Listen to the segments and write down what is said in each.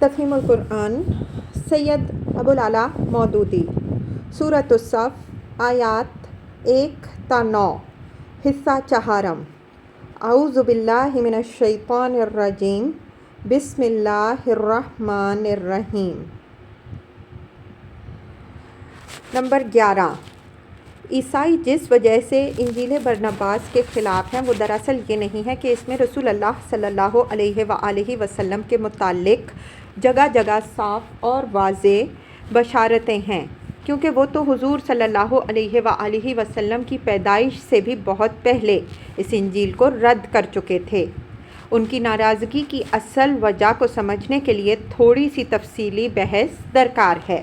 تفہیم القرآن سید ابوالعلا مودودی سورۃ الصف آیات 1 تا 9 حصہ چہارم اعوذ باللہ من الشیطان الرجیم بسم اللہ الرحمن الرحیم۔ نمبر 11، عیسائی جس وجہ سے انجیل برنباس کے خلاف ہیں وہ دراصل یہ نہیں ہے کہ اس میں رسول اللہ صلی اللہ علیہ وآلہ وسلم کے متعلق جگہ جگہ صاف اور واضح بشارتیں ہیں، کیونکہ وہ تو حضور صلی اللہ علیہ وآلہ وسلم کی پیدائش سے بھی بہت پہلے اس انجیل کو رد کر چکے تھے۔ ان کی ناراضگی کی اصل وجہ کو سمجھنے کے لیے تھوڑی سی تفصیلی بحث درکار ہے۔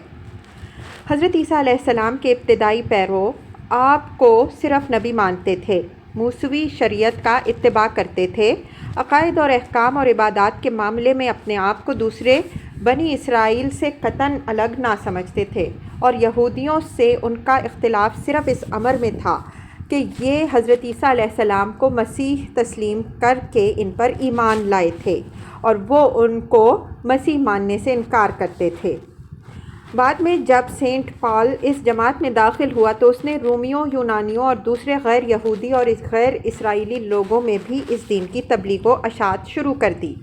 حضرت عیسیٰ علیہ السلام کے ابتدائی پیرو آپ کو صرف نبی مانتے تھے، موسوی شریعت کا اتباع کرتے تھے، عقائد اور احکام اور عبادات کے معاملے میں اپنے آپ کو دوسرے بنی اسرائیل سے قطعاً الگ نہ سمجھتے تھے، اور یہودیوں سے ان کا اختلاف صرف اس امر میں تھا کہ یہ حضرت عیسیٰ علیہ السلام کو مسیح تسلیم کر کے ان پر ایمان لائے تھے، اور وہ ان کو مسیح ماننے سے انکار کرتے تھے۔ بعد میں جب سینٹ پال اس جماعت میں داخل ہوا تو اس نے رومیوں، یونانیوں اور دوسرے غیر یہودی اور غیر اسرائیلی لوگوں میں بھی اس دین کی تبلیغ و اشاعت شروع کر دی،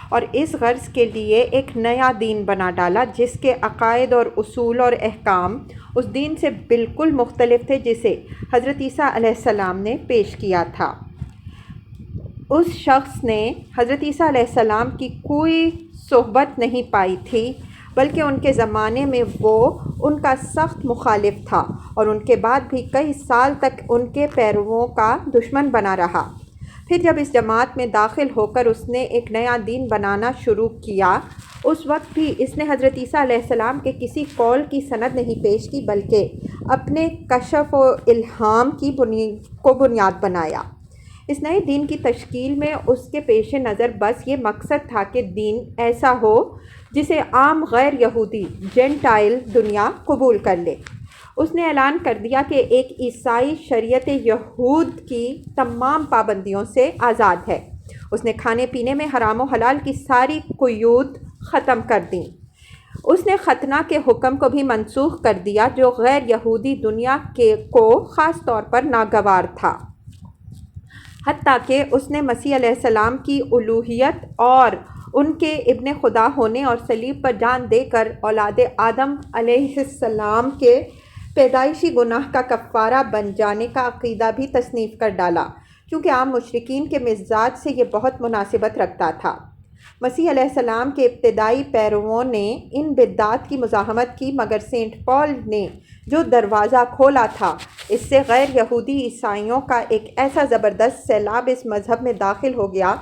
اور اس غرض کے لیے ایک نیا دین بنا ڈالا جس کے عقائد اور اصول اور احکام اس دین سے بالکل مختلف تھے جسے حضرت عیسیٰ علیہ السلام نے پیش کیا تھا۔ اس شخص نے حضرت عیسیٰ علیہ السلام کی کوئی صحبت نہیں پائی تھی، بلکہ ان کے زمانے میں وہ ان کا سخت مخالف تھا، اور ان کے بعد بھی کئی سال تک ان کے پیرووں کا دشمن بنا رہا۔ پھر جب اس جماعت میں داخل ہو کر اس نے ایک نیا دین بنانا شروع کیا، اس وقت بھی اس نے حضرت عیسیٰ علیہ السلام کے کسی قول کی سند نہیں پیش کی، بلکہ اپنے کشف و الہام کی بنیاد بنایا۔ اس نئے دین کی تشکیل میں اس کے پیش نظر بس یہ مقصد تھا کہ دین ایسا ہو جسے عام غیر یہودی جینٹائل دنیا قبول کر لے۔ اس نے اعلان کر دیا کہ ایک عیسائی شریعت یہود کی تمام پابندیوں سے آزاد ہے۔ اس نے کھانے پینے میں حرام و حلال کی ساری قیود ختم کر دیں۔ اس نے ختنہ کے حکم کو بھی منسوخ کر دیا جو غیر یہودی دنیا کو خاص طور پر ناگوار تھا۔ حتیٰ کہ اس نے مسیح علیہ السلام کی الوہیت اور ان کے ابن خدا ہونے اور صلیب پر جان دے کر اولاد آدم علیہ السلام کے پیدائشی گناہ کا کفارہ بن جانے کا عقیدہ بھی تصنیف کر ڈالا، چونکہ عام مشرکین کے مزاج سے یہ بہت مناسبت رکھتا تھا۔ مسیح علیہ السلام کے ابتدائی پیرووں نے ان بدعات کی مزاحمت کی، مگر سینٹ پال نے جو دروازہ کھولا تھا اس سے غیر یہودی عیسائیوں کا ایک ایسا زبردست سیلاب اس مذہب میں داخل ہو گیا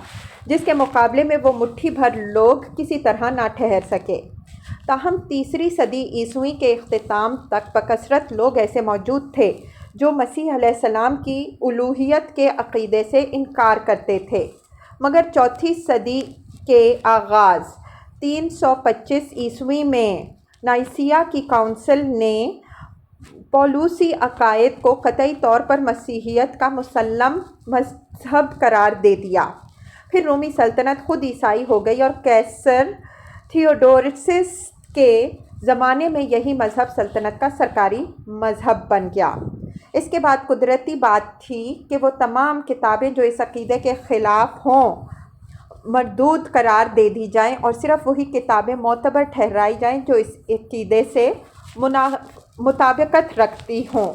جس کے مقابلے میں وہ مٹھی بھر لوگ کسی طرح نہ ٹھہر سکے۔ تاہم تیسری صدی عیسوی کے اختتام تک بکثرت لوگ ایسے موجود تھے جو مسیح علیہ السلام کی الوہیت کے عقیدے سے انکار کرتے تھے، مگر چوتھی صدی کے آغاز 325 عیسوی میں نائسیہ کی کونسل نے پولوسی عقائد کو قطعی طور پر مسیحیت کا مسلم مذہب قرار دے دیا۔ پھر رومی سلطنت خود عیسائی ہو گئی اور قیصر تھیوڈورسس کے زمانے میں یہی مذہب سلطنت کا سرکاری مذہب بن گیا۔ اس کے بعد قدرتی بات تھی کہ وہ تمام کتابیں جو اس عقیدے کے خلاف ہوں مردود قرار دے دی جائیں، اور صرف وہی کتابیں معتبر ٹھہرائی جائیں جو اس عقیدے سے مطابقت رکھتی ہوں۔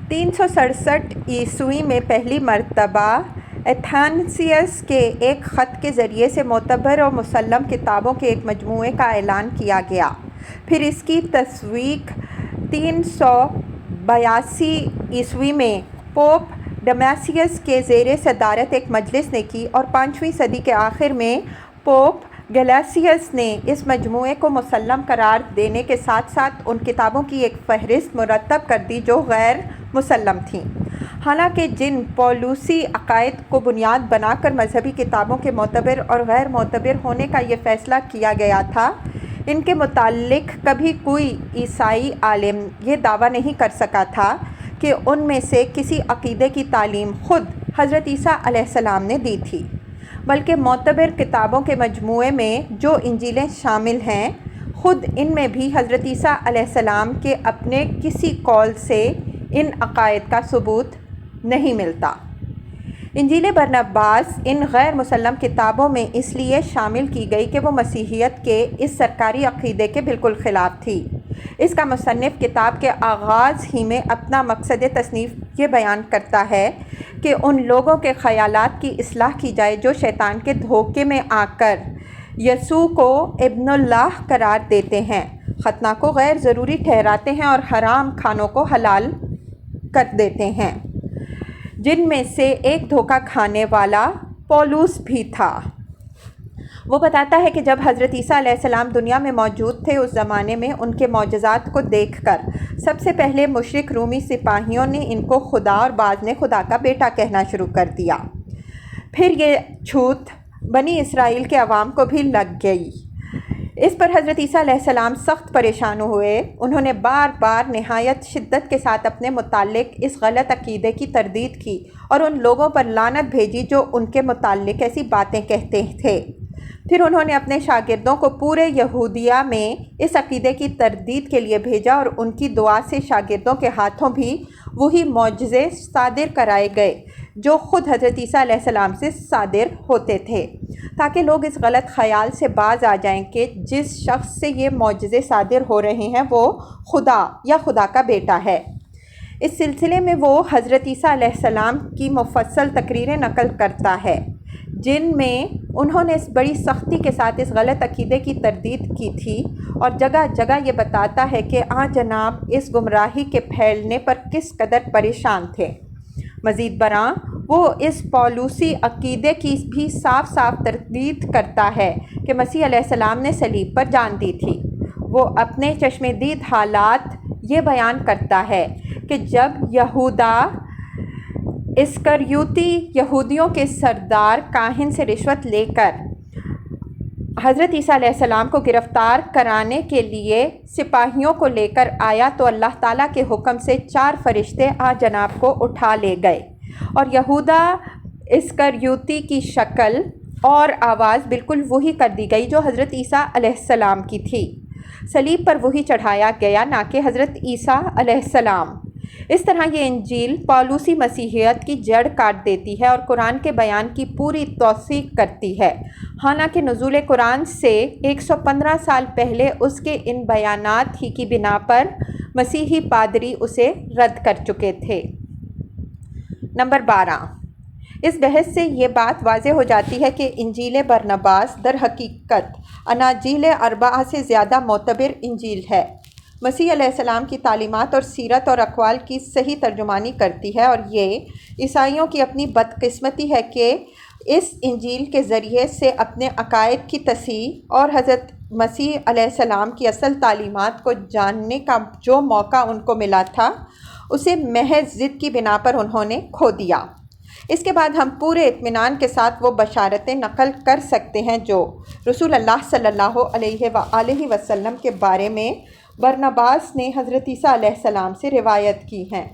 367 عیسوی میں پہلی مرتبہ ایتھناسیس کے ایک خط کے ذریعے سے معتبر اور مسلم کتابوں کے ایک مجموعے کا اعلان کیا گیا۔ پھر اس کی تصویق 382 عیسوی میں پوپ ڈمیاسیس کے زیر صدارت ایک مجلس نے کی، اور 5ویں صدی کے آخر میں پوپ گلیسیس نے اس مجموعے کو مسلم قرار دینے کے ساتھ ساتھ ان کتابوں کی ایک فہرست مرتب کر دی جو غیر مسلم تھیں۔ حالانکہ جن پولوسی عقائد کو بنیاد بنا کر مذہبی کتابوں کے معتبر اور غیر معتبر ہونے کا یہ فیصلہ کیا گیا تھا، ان کے متعلق کبھی کوئی عیسائی عالم یہ دعویٰ نہیں کر سکا تھا کہ ان میں سے کسی عقیدے کی تعلیم خود حضرت عیسیٰ علیہ السلام نے دی تھی۔ بلکہ معتبر کتابوں کے مجموعے میں جو انجیلیں شامل ہیں، خود ان میں بھی حضرت عیسیٰ علیہ السلام کے اپنے کسی قول سے ان عقائد کا ثبوت نہیں ملتا۔ انجیل برنباس ان غیر مسلم کتابوں میں اس لیے شامل کی گئی کہ وہ مسیحیت کے اس سرکاری عقیدے کے بالکل خلاف تھی۔ اس کا مصنف کتاب کے آغاز ہی میں اپنا مقصد تصنیف یہ بیان کرتا ہے کہ ان لوگوں کے خیالات کی اصلاح کی جائے جو شیطان کے دھوکے میں آ کر یسوع کو ابن اللہ قرار دیتے ہیں، ختنہ کو غیر ضروری ٹھہراتے ہیں اور حرام کھانوں کو حلال کر دیتے ہیں، جن میں سے ایک دھوکہ کھانے والا پولس بھی تھا۔ وہ بتاتا ہے کہ جب حضرت عیسیٰ علیہ السلام دنیا میں موجود تھے، اس زمانے میں ان کے معجزات کو دیکھ کر سب سے پہلے مشرک رومی سپاہیوں نے ان کو خدا اور بعض نے خدا کا بیٹا کہنا شروع کر دیا۔ پھر یہ چھوت بنی اسرائیل کے عوام کو بھی لگ گئی۔ اس پر حضرت عیسیٰ علیہ السلام سخت پریشان ہوئے۔ انہوں نے بار بار نہایت شدت کے ساتھ اپنے متعلق اس غلط عقیدے کی تردید کی اور ان لوگوں پر لعنت بھیجی جو ان کے متعلق ایسی باتیں کہتے تھے۔ پھر انہوں نے اپنے شاگردوں کو پورے یہودیہ میں اس عقیدے کی تردید کے لیے بھیجا اور ان کی دعا سے شاگردوں کے ہاتھوں بھی وہی معجزے صادر کرائے گئے جو خود حضرت عیسیٰ علیہ السلام سے صادر ہوتے تھے، تاکہ لوگ اس غلط خیال سے باز آ جائیں کہ جس شخص سے یہ معجزے صادر ہو رہے ہیں وہ خدا یا خدا کا بیٹا ہے۔ اس سلسلے میں وہ حضرت عیسیٰ علیہ السلام کی مفصل تقریریں نقل کرتا ہے، جن میں انہوں نے اس بڑی سختی کے ساتھ اس غلط عقیدے کی تردید کی تھی اور جگہ جگہ یہ بتاتا ہے کہ جناب اس گمراہی کے پھیلنے پر کس قدر پریشان تھے۔ مزید برآں وہ اس پولوسی عقیدے کی بھی صاف صاف تردید کرتا ہے کہ مسیح علیہ السلام نے صلیب پر جان دی تھی۔ وہ اپنے چشم دید حالات یہ بیان کرتا ہے کہ جب یہودا اسکریوتی یہودیوں کے سردار کاہن سے رشوت لے کر حضرت عیسیٰ علیہ السلام کو گرفتار کرانے کے لیے سپاہیوں کو لے کر آیا تو اللہ تعالیٰ کے حکم سے 4 فرشتے جناب کو اٹھا لے گئے اور یہودا اسکریوتی کی شکل اور آواز بالکل وہی کر دی گئی جو حضرت عیسیٰ علیہ السلام کی تھی۔ صلیب پر وہی چڑھایا گیا، نہ کہ حضرت عیسیٰ علیہ السلام۔ اس طرح یہ انجیل پولوسی مسیحیت کی جڑ کاٹ دیتی ہے اور قرآن کے بیان کی پوری توثیق کرتی ہے، حالانکہ نزول قرآن سے 115 سال پہلے اس کے ان بیانات ہی کی بنا پر مسیحی پادری اسے رد کر چکے تھے۔ نمبر 12، اس بحث سے یہ بات واضح ہو جاتی ہے کہ انجیل برنباس در حقیقت اناجیل اربعہ سے زیادہ معتبر انجیل ہے۔ مسیح علیہ السلام کی تعلیمات اور سیرت اور اقوال کی صحیح ترجمانی کرتی ہے، اور یہ عیسائیوں کی اپنی بدقسمتی ہے کہ اس انجیل کے ذریعے سے اپنے عقائد کی تصحیح اور حضرت مسیح علیہ السلام کی اصل تعلیمات کو جاننے کا جو موقع ان کو ملا تھا اسے محض ضد کی بنا پر انہوں نے کھو دیا۔ اس کے بعد ہم پورے اطمینان کے ساتھ وہ بشارتیں نقل کر سکتے ہیں جو رسول اللہ صلی اللہ علیہ وآلہ وسلم کے بارے میں برنباس نے حضرت عیسیٰ علیہ السلام سے روایت کی ہیں۔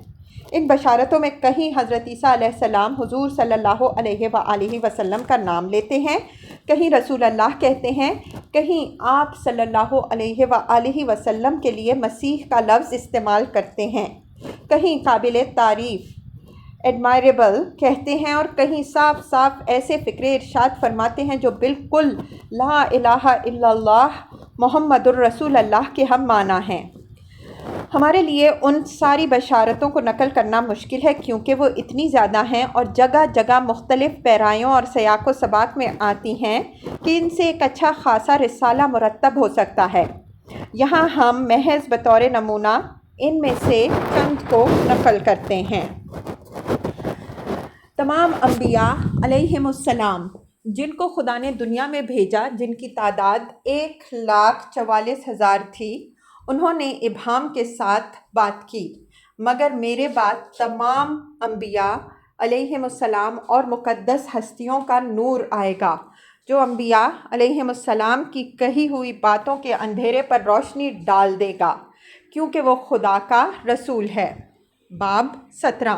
ان بشارتوں میں کہیں حضرت عیسیٰ علیہ السلام حضور صلی اللہ علیہ وآلہ وسلم کا نام لیتے ہیں، کہیں رسول اللہ کہتے ہیں، کہیں آپ صلی اللہ علیہ وآلہ وسلم کے لیے مسیح کا لفظ استعمال کرتے ہیں، کہیں قابل تعریف ایڈمائریبل کہتے ہیں، اور کہیں صاف صاف ایسے فکرے ارشاد فرماتے ہیں جو بالکل لا الہ الا اللہ محمد الرسول اللہ کے ہم معنی ہیں۔ ہمارے لیے ان ساری بشارتوں کو نقل کرنا مشکل ہے کیونکہ وہ اتنی زیادہ ہیں اور جگہ جگہ مختلف پیرایوں اور سیاق و سباق میں آتی ہیں کہ ان سے ایک اچھا خاصا رسالہ مرتب ہو سکتا ہے۔ یہاں ہم محض بطور نمونہ ان میں سے چند کو نقل کرتے ہیں۔ تمام انبیاء علیہم السلام جن کو خدا نے دنیا میں بھیجا، جن کی تعداد 1,44,000 تھی، انہوں نے ابہام کے ساتھ بات کی، مگر میرے بعد تمام انبیاء علیہم السلام اور مقدس ہستیوں کا نور آئے گا جو انبیاء علیہم السلام کی کہی ہوئی باتوں کے اندھیرے پر روشنی ڈال دے گا، کیونکہ وہ خدا کا رسول ہے۔ باب 17۔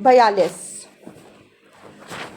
42।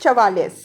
44।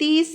30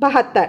72।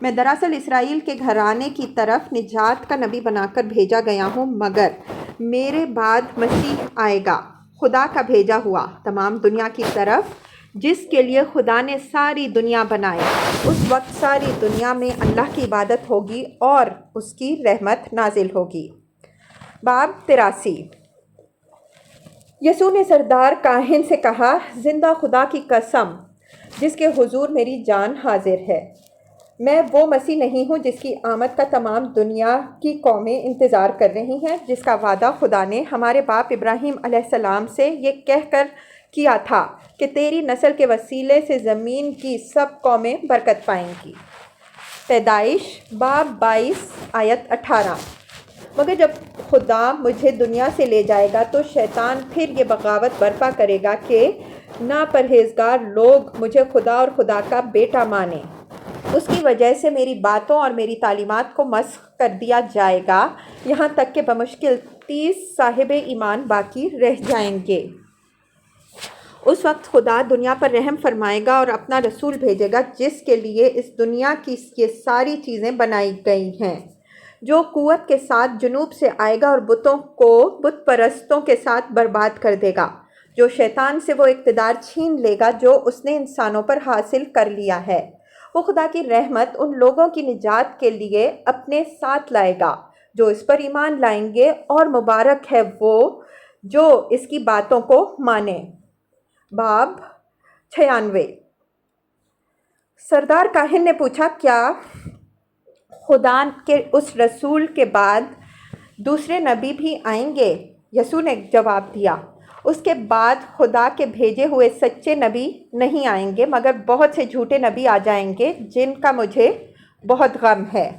میں دراصل اسرائیل کے گھرانے کی طرف نجات کا نبی بنا کر بھیجا گیا ہوں، مگر میرے بعد مسیح آئے گا، خدا کا بھیجا ہوا، تمام دنیا کی طرف، جس کے لیے خدا نے ساری دنیا بنائی۔ اس وقت ساری دنیا میں اللہ کی عبادت ہوگی اور اس کی رحمت نازل ہوگی۔ باب 83۔ یسوع نے سردار کاہن سے کہا، زندہ خدا کی قسم جس کے حضور میری جان حاضر ہے، میں وہ مسیح نہیں ہوں جس کی آمد کا تمام دنیا کی قومیں انتظار کر رہی ہیں، جس کا وعدہ خدا نے ہمارے باپ ابراہیم علیہ السلام سے یہ کہہ کر کیا تھا کہ تیری نسل کے وسیلے سے زمین کی سب قومیں برکت پائیں گی۔ پیدائش باب 22 آیت 18۔ مگر جب خدا مجھے دنیا سے لے جائے گا تو شیطان پھر یہ بغاوت برپا کرے گا کہ ناپرہیزگار لوگ مجھے خدا اور خدا کا بیٹا مانیں۔ اس کی وجہ سے میری باتوں اور میری تعلیمات کو مسخ کر دیا جائے گا، یہاں تک کہ بمشکل 30 صاحب ایمان باقی رہ جائیں گے۔ اس وقت خدا دنیا پر رحم فرمائے گا اور اپنا رسول بھیجے گا جس کے لیے اس دنیا کی یہ ساری چیزیں بنائی گئی ہیں، جو قوت کے ساتھ جنوب سے آئے گا اور بتوں کو بت پرستوں کے ساتھ برباد کر دے گا، جو شیطان سے وہ اقتدار چھین لے گا جو اس نے انسانوں پر حاصل کر لیا ہے۔ وہ خدا کی رحمت ان لوگوں کی نجات کے لیے اپنے ساتھ لائے گا جو اس پر ایمان لائیں گے، اور مبارک ہے وہ جو اس کی باتوں کو مانے۔ باب 96۔ سردار کاہن نے پوچھا، کیا خدا کے اس رسول کے بعد دوسرے نبی بھی آئیں گے؟ یسوع نے جواب دیا، اس کے بعد خدا کے بھیجے ہوئے سچے نبی نہیں آئیں گے، مگر بہت سے جھوٹے نبی آ جائیں گے جن کا مجھے بہت غم ہے۔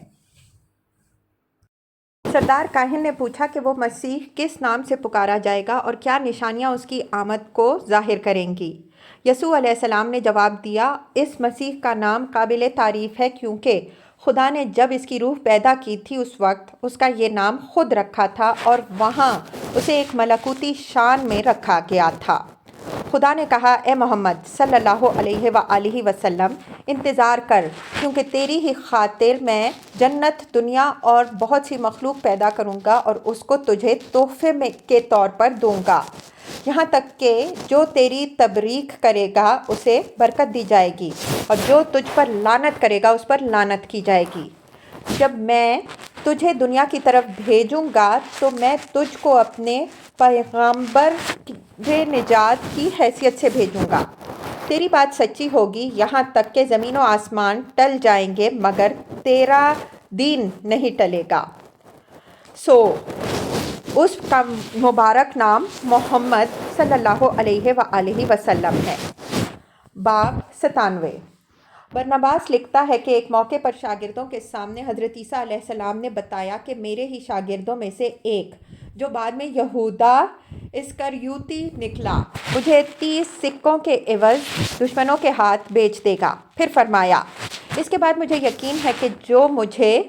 سردار کاہن نے پوچھا کہ وہ مسیح کس نام سے پکارا جائے گا اور کیا نشانیاں اس کی آمد کو ظاہر کریں گی؟ یسوع علیہ السلام نے جواب دیا، اس مسیح کا نام قابل تعریف ہے، کیونکہ خدا نے جب اس کی روح پیدا کی تھی اس وقت اس کا یہ نام خود رکھا تھا، اور وہاں اسے ایک ملکوتی شان میں رکھا گیا تھا۔ خدا نے کہا، اے محمد صلی اللہ علیہ وآلہ وسلم، انتظار کر، کیونکہ تیری ہی خاطر میں جنت، دنیا اور بہت سی مخلوق پیدا کروں گا اور اس کو تجھے تحفے کے طور پر دوں گا، یہاں تک کہ جو تیری تبریک کرے گا اسے برکت دی جائے گی، اور جو تجھ پر لعنت کرے گا اس پر لعنت کی جائے گی۔ جب میں تجھے دنیا کی طرف بھیجوں گا تو میں تجھ کو اپنے پیغمبر نجات کی حیثیت سے بھیجوں گا۔ تیری بات سچی ہوگی، یہاں تک کہ زمین و آسمان ٹل جائیں گے مگر تیرا دین نہیں ٹلے گا۔ اس کا مبارک نام محمد صلی اللہ علیہ وآلہ وسلم ہے۔ باب 97۔ برناباس لکھتا ہے کہ ایک موقع پر شاگردوں کے سامنے حضرت عیسیٰ علیہ السلام نے بتایا کہ میرے ہی شاگردوں میں سے ایک، جو بعد میں یہودا اسکریوتی نکلا، مجھے 30 سکوں کے عوض دشمنوں کے ہاتھ بیچ دے گا۔ پھر فرمایا، اس کے بعد مجھے یقین ہے کہ جو مجھے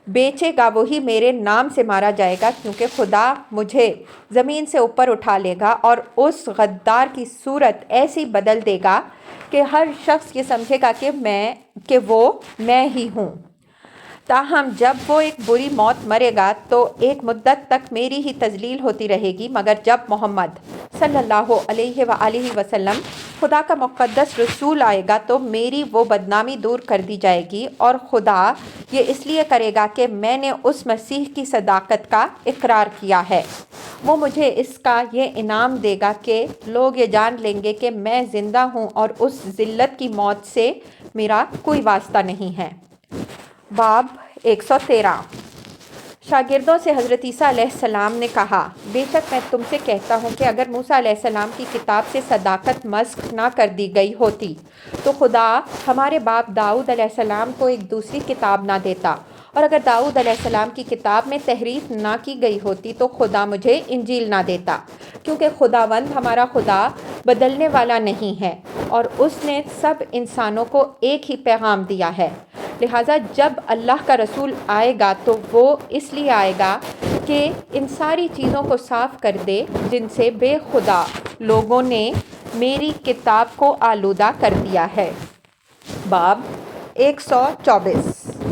بیچے گا وہی میرے نام سے مارا جائے گا، کیونکہ خدا مجھے زمین سے اوپر اٹھا لے گا اور اس غدار کی صورت ایسی بدل دے گا کہ ہر شخص یہ سمجھے گا کہ وہ میں ہی ہوں۔ تاہم جب وہ ایک بری موت مرے گا تو ایک مدت تک میری ہی تذلیل ہوتی رہے گی، مگر جب محمد صلی اللہ علیہ وآلہ وسلم خدا کا مقدس رسول آئے گا تو میری وہ بدنامی دور کر دی جائے گی، اور خدا یہ اس لیے کرے گا کہ میں نے اس مسیح کی صداقت کا اقرار کیا ہے۔ وہ مجھے اس کا یہ انعام دے گا کہ لوگ یہ جان لیں گے کہ میں زندہ ہوں اور اس ذلت کی موت سے میرا کوئی واسطہ نہیں ہے۔ باب 113۔ شاگردوں سے حضرت عیسیٰ علیہ السلام نے کہا، بے شک میں تم سے کہتا ہوں کہ اگر موسیٰ علیہ السلام کی کتاب سے صداقت مسخ نہ کر دی گئی ہوتی تو خدا ہمارے باپ داؤد علیہ السلام کو ایک دوسری کتاب نہ دیتا، اور اگر داؤد علیہ السلام کی کتاب میں تحریف نہ کی گئی ہوتی تو خدا مجھے انجیل نہ دیتا، کیونکہ خداوند ہمارا خدا بدلنے والا نہیں ہے، اور اس نے سب انسانوں کو ایک ہی پیغام دیا ہے۔ لہٰذا جب اللہ کا رسول آئے گا تو وہ اس لیے آئے گا کہ ان ساری چیزوں کو صاف کر دے جن سے بے خدا لوگوں نے میری کتاب کو آلودہ کر دیا ہے۔ باب 124۔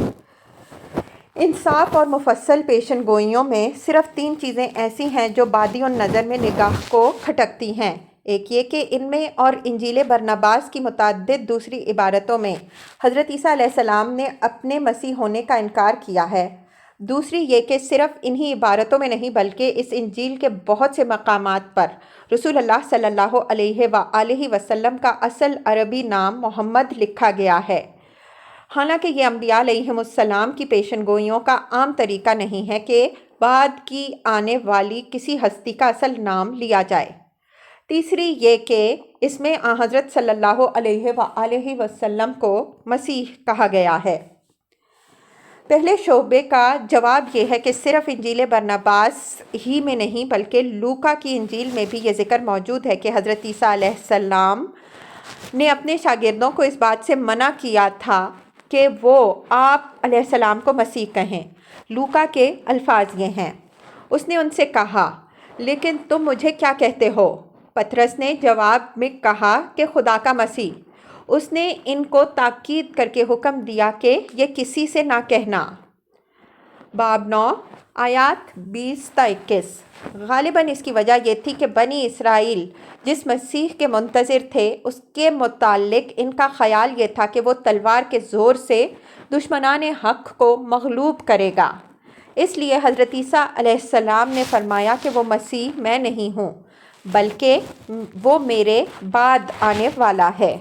انصاف اور مفصل پیشن گوئیوں میں صرف 3 چیزیں ایسی ہیں جو بادی النظر میں نگاہ کو کھٹکتی ہیں۔ ایک یہ کہ ان میں اور انجیل برناباس کی متعدد دوسری عبارتوں میں حضرت عیسیٰ علیہ السلام نے اپنے مسیح ہونے کا انکار کیا ہے۔ دوسری یہ کہ صرف انہی عبارتوں میں نہیں بلکہ اس انجیل کے بہت سے مقامات پر رسول اللہ صلی اللہ علیہ وآلہ وسلم کا اصل عربی نام محمد لکھا گیا ہے، حالانکہ یہ انبیاء علیہم السلام کی پیشن گوئیوں کا عام طریقہ نہیں ہے کہ بعد کی آنے والی کسی ہستی کا اصل نام لیا جائے۔ تیسری یہ کہ اس میں حضرت صلی اللہ علیہ وآلہ وسلم کو مسیح کہا گیا ہے۔ پہلے شعبے کا جواب یہ ہے کہ صرف انجیل برناباس ہی میں نہیں بلکہ لوکا کی انجیل میں بھی یہ ذکر موجود ہے کہ حضرت عیسیٰ علیہ السلام نے اپنے شاگردوں کو اس بات سے منع کیا تھا کہ وہ آپ علیہ السلام کو مسیح کہیں۔ لوکا کے الفاظ یہ ہیں، اس نے ان سے کہا، لیکن تم مجھے کیا کہتے ہو؟ پطرس نے جواب میں کہا کہ خدا کا مسیح۔ اس نے ان کو تاکید کر کے حکم دیا کہ یہ کسی سے نہ کہنا۔ باب 9 آیات 20 تا 21۔ غالباً اس کی وجہ یہ تھی کہ بنی اسرائیل جس مسیح کے منتظر تھے اس کے متعلق ان کا خیال یہ تھا کہ وہ تلوار کے زور سے دشمنان حق کو مغلوب کرے گا۔ اس لیے حضرت عیسیٰ علیہ السلام نے فرمایا کہ وہ مسیح میں نہیں ہوں بلکہ وہ میرے بعد آنے والا ہے۔